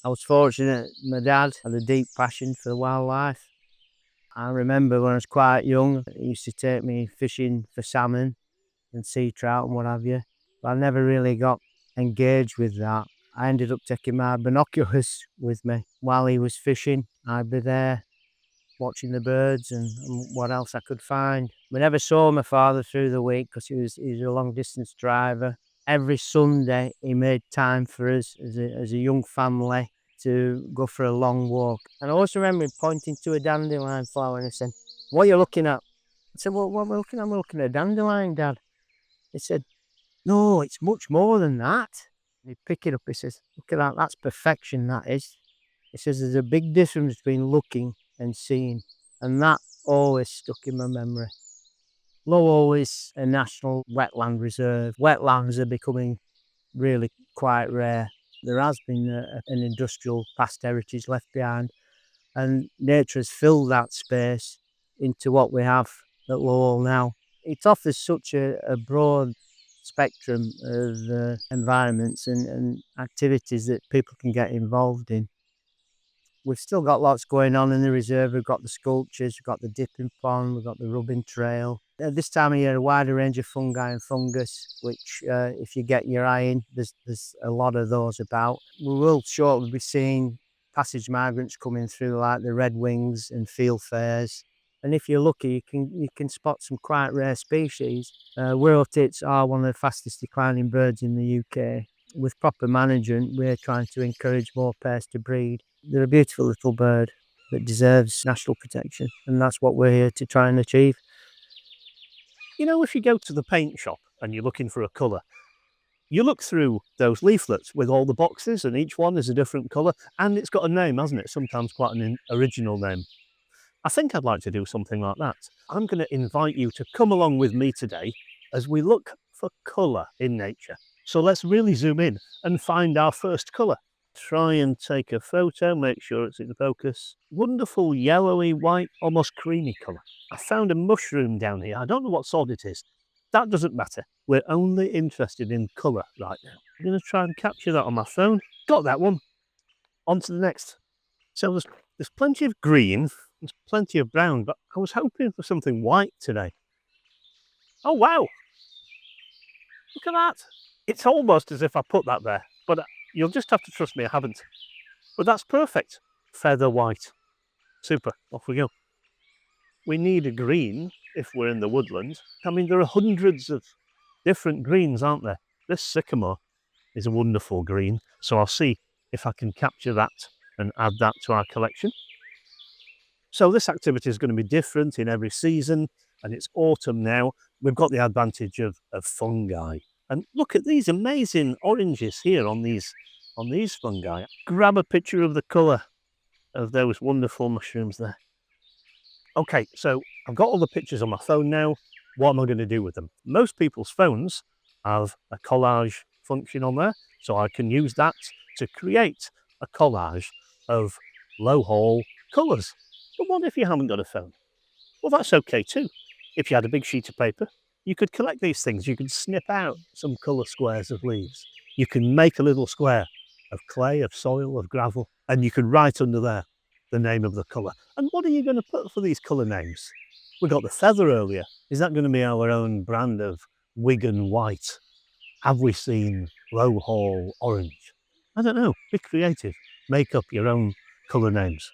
I was fortunate, my dad had a deep passion for wildlife. I remember when I was quite young, he used to take me fishing for salmon and sea trout and what have you. But I never really got engaged with that. I ended up taking my binoculars with me while he was fishing. I'd be there watching the birds and what else I could find. We never saw my father through the week because he was a long distance driver. Every Sunday he made time for us as a young family to go for a long walk. And I always remember him pointing to a dandelion flower and he said, "What are you looking at?" I said, "Well, what am I looking at? I'm looking at a dandelion, Dad." He said, "No, it's much more than that." And he'd pick it up, he says, "Look at that, that's perfection, that is." He says, "There's a big difference between looking and seeing." And that always stuck in my memory. Lowell is a national wetland reserve. Wetlands are becoming really quite rare. There has been an industrial past heritage left behind, and nature has filled that space into what we have at Lowell now. It offers such a broad spectrum of environments and activities that people can get involved in. We've still got lots going on in the reserve. We've got the sculptures, we've got the dipping pond, we've got the rubbing trail. At this time of year, a wider range of fungi and fungus, which if you get your eye in, there's a lot of those about. We will shortly be seeing passage migrants coming through, like the redwings and field fares. And if you're lucky, you can spot some quite rare species. Wirral tits are one of the fastest declining birds in the UK. With proper management, we're trying to encourage more pairs to breed. They're a beautiful little bird that deserves national protection, and that's what we're here to try and achieve. You know, if you go to the paint shop and you're looking for a colour, you look through those leaflets with all the boxes and each one is a different colour and it's got a name, hasn't it? Sometimes quite an original name. I think I'd like to do something like that. I'm going to invite you to come along with me today as we look for colour in nature. So let's really zoom in and find our first colour. Try and take a photo, make sure it's in focus. Wonderful yellowy, white, almost creamy colour. I found a mushroom down here. I don't know what sort it is. That doesn't matter. We're only interested in colour right now. I'm going to try and capture that on my phone. Got that one. On to the next. So there's plenty of green, there's plenty of brown, but I was hoping for something white today. Oh, wow. Look at that. It's almost as if I put that there, but you'll just have to trust me, I haven't. But that's perfect. Feather white. Super. Off we go. We need a green if we're in the woodland. I mean, there are hundreds of different greens, aren't there? This sycamore is a wonderful green, so I'll see if I can capture that and add that to our collection. So this activity is going to be different in every season, and it's autumn now. We've got the advantage of fungi. And look at these amazing oranges here on these fungi. Grab a picture of the colour of those wonderful mushrooms there. Okay, so I've got all the pictures on my phone now. What am I going to do with them? Most people's phones have a collage function on there, so I can use that to create a collage of low haul colours. But what if you haven't got a phone? Well, that's okay too. If you had a big sheet of paper, you could collect these things. You could snip out some colour squares of leaves. You can make a little square of clay, of soil, of gravel, and you could write under there the name of the colour. And what are you going to put for these colour names? We got the feather earlier. Is that going to be our own brand of Wigan white? Have we seen low haul orange? I don't know. Be creative. Make up your own colour names.